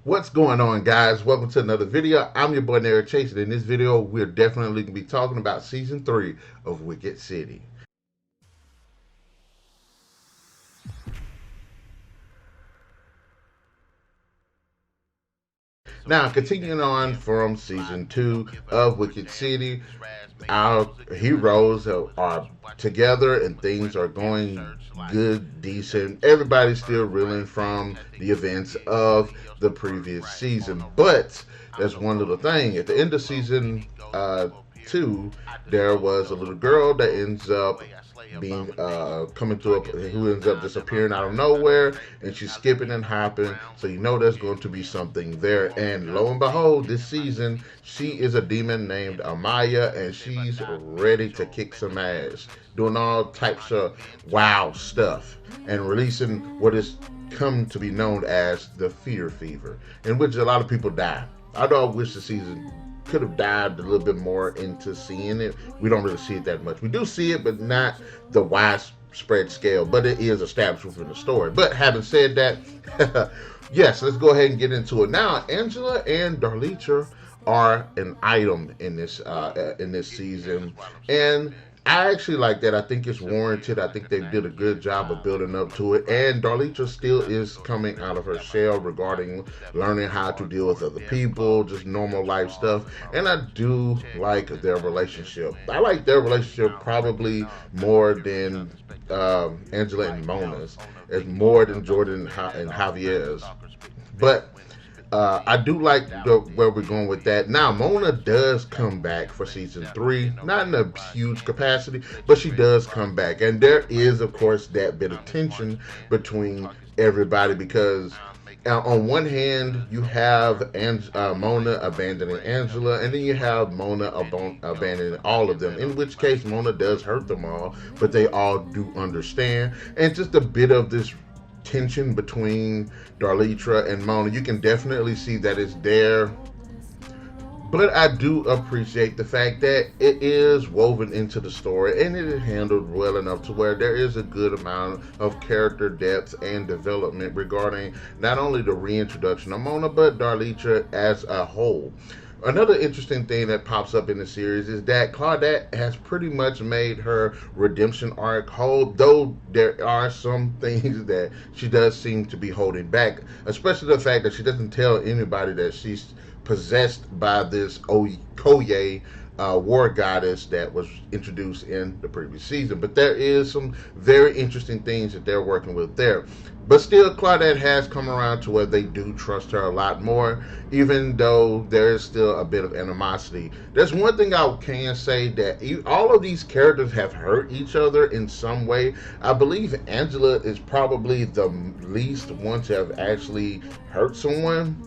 What's going on, guys? Welcome to another video. I'm your boy NarikChase, and in this video, we're definitely going to be talking about season 3 of Wicked City. Now, continuing on from season 2 of Wicked City, our heroes are together and things are going good, decent. Everybody's still reeling from the events of the previous season, but there's one little thing. At the end of season 2, there was a little girl that ends up being coming to who ends up disappearing out of nowhere, and she's skipping and hopping, so you know there's going to be something there. And lo and behold, this season she is a demon named Amaiah, and she's ready to kick some ass, doing all types of wow stuff and releasing what is come to be known as the fear fever, in which a lot of people die. I wish the season could have dived a little bit more into seeing it. We don't really see it that much. We do see it, but not the widespread scale. But it is established within the story. But having said that, yes, let's go ahead and get into it now. Angela and Darlitra are an item in this season, and I actually like that. I think it's warranted. I think they did a good job of building up to it. And Darlitra still is coming out of her shell regarding learning how to deal with other people, just normal life stuff. And I do like their relationship. I like their relationship probably more than Angela and Mona's. It's more than Jordan and Javier's. But I do like where we're going with that. Now, Mona does come back for season 3, not in a huge capacity, but she does come back. And there is, of course, that bit of tension between everybody because on one hand, you have Mona abandoning Angela, and then you have Mona abandoning all of them, in which case Mona does hurt them all, but they all do understand. And just a bit of this tension between Darlitra and Mona, you can definitely see that it's there. But I do appreciate the fact that it is woven into the story and it is handled well enough to where there is a good amount of character depth and development regarding not only the reintroduction of Mona, but Darlitra as a whole. Another interesting thing that pops up in the series is that Claudette has pretty much made her redemption arc whole, though there are some things that she does seem to be holding back, especially the fact that she doesn't tell anybody that she's possessed by this Koye war goddess that was introduced in the previous season. But there is some very interesting things that they're working with there. But still, Claudette has come around to where they do trust her a lot more, even though there is still a bit of animosity. There's one thing I can say, that all of these characters have hurt each other in some way. I believe Angela is probably the least one to have actually hurt someone.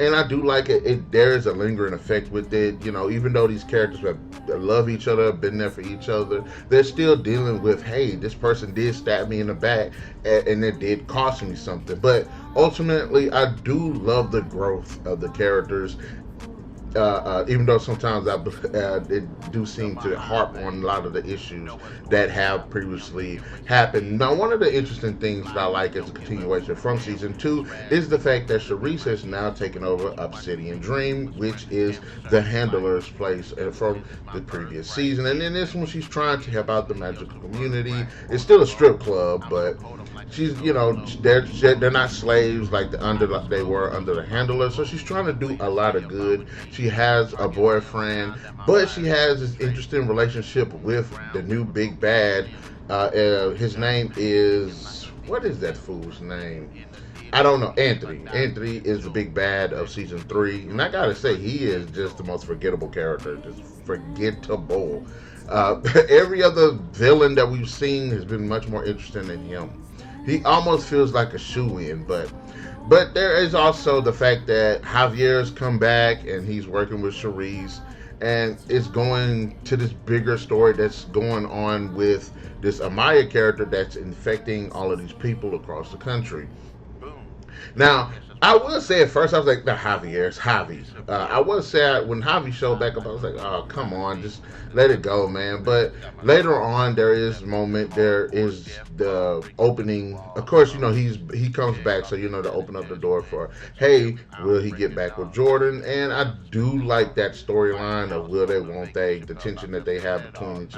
And I do like it. There is a lingering effect with it. You know, even though these characters love each other, been there for each other, they're still dealing with, hey, this person did stab me in the back, and it did cost me something. But ultimately, I do love the growth of the characters. Even though sometimes it do seem to harp on a lot of the issues that have previously happened. Now, one of the interesting things that I like as a continuation from season 2 is the fact that Sherise has now taken over Obsidian Dream, which is the handler's place from the previous season. And in this one, she's trying to help out the magical community. It's still a strip club, but she's, you know, they're not slaves like they were under the handler, so she's trying to do a lot of good. She has a boyfriend, but she has this interesting relationship with the new big bad. His name is, what is that fool's name? I don't know. Anthony. Anthony is the big bad of season 3, and I gotta say, he is just the most forgettable character. Just forgettable. Every other villain that we've seen has been much more interesting than him. He almost feels like a shoe-in, but there is also the fact that Javier's come back and he's working with Sherise, and it's going to this bigger story that's going on with this Amaiah character that's infecting all of these people across the country. Now, I will say at first I was like, "The Javier, it's Javi." I was sad when Javi showed back up. I was like, "Oh, come on, just let it go, man." But later on, there is moment. There is the opening. Of course, he comes back, so to open up the door for, hey, will he get back with Jordan? And I do like that storyline of will they, won't they, the tension that they have between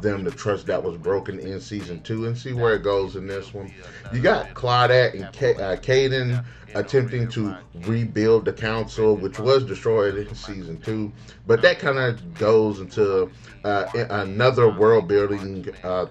them, the trust that was broken in season 2, and see where it goes in this one. You got Claudette and Caden attempting to rebuild the council, which was destroyed in season 2. But that kind of goes into another world building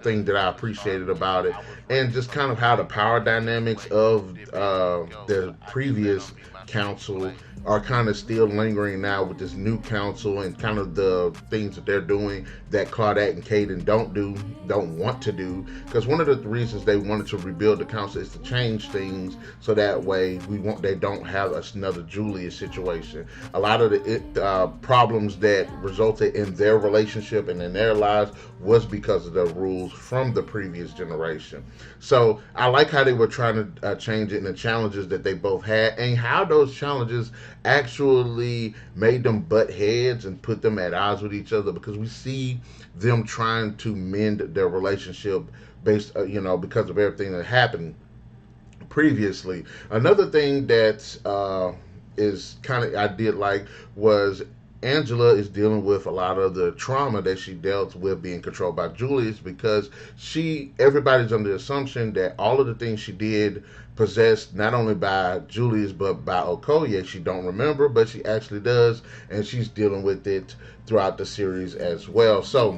thing that I appreciated about it, and just kind of how the power dynamics of the previous council are kind of still lingering now with this new council, and kind of the things that they're doing that Claudette and Caden don't want to do. Because one of the reasons they wanted to rebuild the council is to change things so that way they don't have another Julius situation. A lot of the problems that resulted in their relationship and in their lives was because of the rules from the previous generation. So I like how they were trying to change it, and the challenges that they both had, and how those challenges actually made them butt heads and put them at odds with each other, because we see them trying to mend their relationship based, because of everything that happened previously. Another thing that is kind of I did like was Angela is dealing with a lot of the trauma that she dealt with being controlled by Julius, because everybody's under the assumption that all of the things she did possessed not only by Julius but by Okoye. She don't remember, but she actually does, and she's dealing with it throughout the series as well. So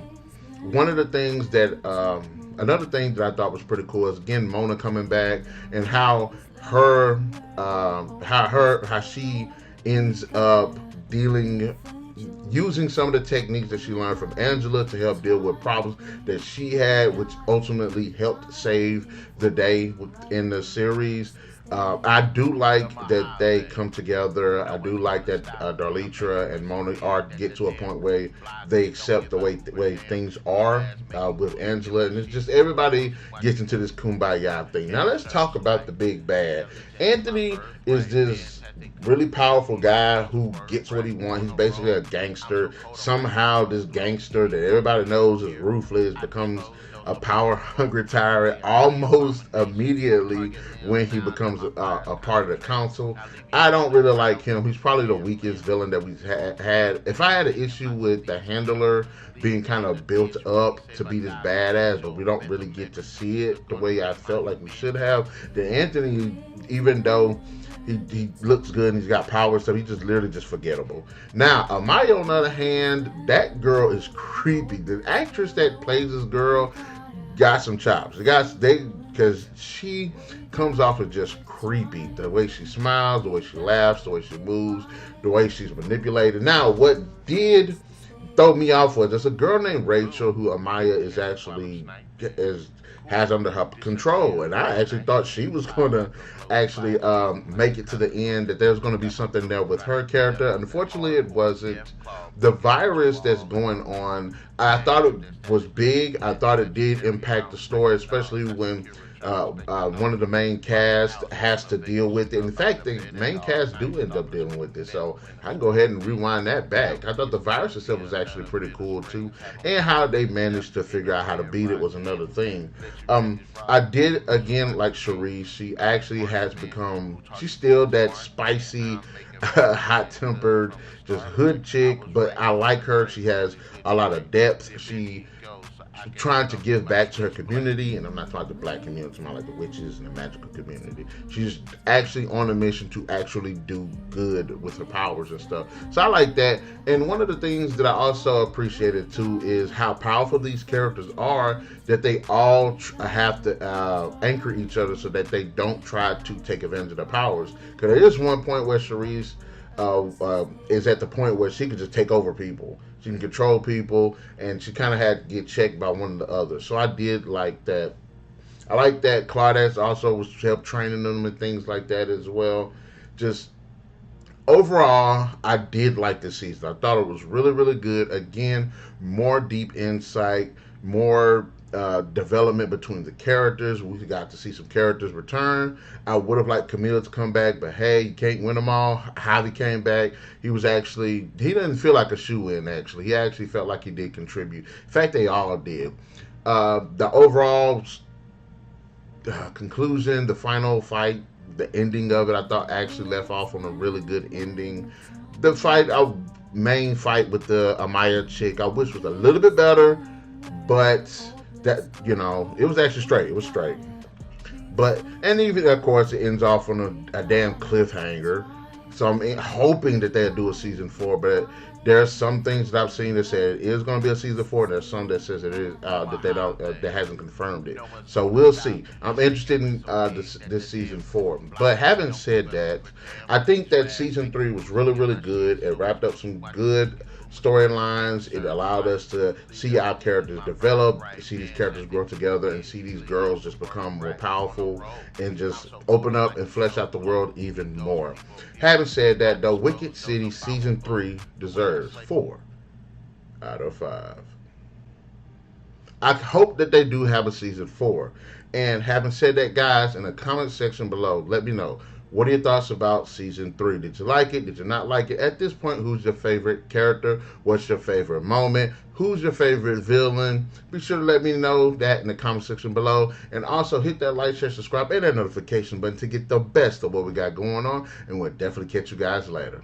one of the things that another thing that I thought was pretty cool is, again, Mona coming back, and how she ends up using some of the techniques that she learned from Angela to help deal with problems that she had, which ultimately helped save the day in the series. I do like that they come together. I do like that Darlitra and Mona get to a point where they accept the way things are with Angela, and it's just everybody gets into this kumbaya thing. Now let's talk about the big bad. Anthony is this really powerful guy who gets what he wants. He's basically a gangster. Somehow this gangster that everybody knows is ruthless becomes a power hungry tyrant almost immediately when he becomes a part of the council. I don't really like him. He's probably the weakest villain that we've had. If I had an issue with the handler being kind of built up to be this badass, but we don't really get to see it the way I felt like we should have, then Anthony, even though he looks good and he's got power stuff, he's just literally just forgettable. Now, Amaiah, on the other hand, that girl is creepy. The actress that plays this girl got some chops. Because she comes off as just creepy. The way she smiles, the way she laughs, the way she moves, the way she's manipulated. Now, what did throw me off was there's a girl named Rachel who Amaiah has under her control, and I actually thought she was going to actually make it to the end, that there's going to be something there with her character. Unfortunately, it wasn't. The virus that's going on, I thought it was big. I thought it did impact the story, especially when one of the main cast has to deal with it. In fact, the main cast do end up dealing with it, so I can go ahead and rewind that back. I thought the virus itself was actually pretty cool too, and how they managed to figure out how to beat it was another thing. I did, again, like Sherise. She actually has become, she's still that spicy, hot-tempered, just hood chick, but I like her. She has a lot of depth. She trying to give back to her community, and I'm not talking about the black community, I'm talking like the witches and the magical community. She's actually on a mission to actually do good with her powers and stuff. So I like that. And one of the things that I also appreciated too is how powerful these characters are, that they all have to anchor each other so that they don't try to take advantage of their powers. Because there is one point where Sherise is at the point where she could just take over people. She can control people, and she kind of had to get checked by one of the others. So I did like that. I like that Claudette also was help training them and things like that as well. Just overall, I did like this season. I thought it was really, really good. Again, more deep insight, more development between the characters. We got to see some characters return. I would have liked Camila to come back, but hey, you can't win them all. Javi came back. He didn't feel like a shoe-in, actually. He actually felt like he did contribute. In fact, they all did. The overall conclusion, the final fight, the ending of it, I thought actually left off on a really good ending. The main fight with the Amaiah chick, I wish was a little bit better, but that it was actually straight. It was straight. But and even of course it ends off on a damn cliffhanger. So I'm hoping that they'll do a season 4, but there's some things that I've seen that said it is going to be a season 4. And there's some that says it is that they don't that hasn't confirmed it. So we'll see. I'm interested in this season 4. But having said that, I think that season 3 was really really good. It wrapped up some good storylines. It allowed us to see our characters develop, see these characters grow together, and see these girls just become more powerful and just open up and flesh out the world even more. Having said that, though, Wicked City season 3 deserves 4 out of 5. I hope that they do have a season 4. And having said that, guys, in the comment section below, let me know. What are your thoughts about season 3? Did you like it? Did you not like it? At this point, who's your favorite character? What's your favorite moment? Who's your favorite villain? Be sure to let me know that in the comment section below. And also hit that like, share, subscribe, and that notification button to get the best of what we got going on. And we'll definitely catch you guys later.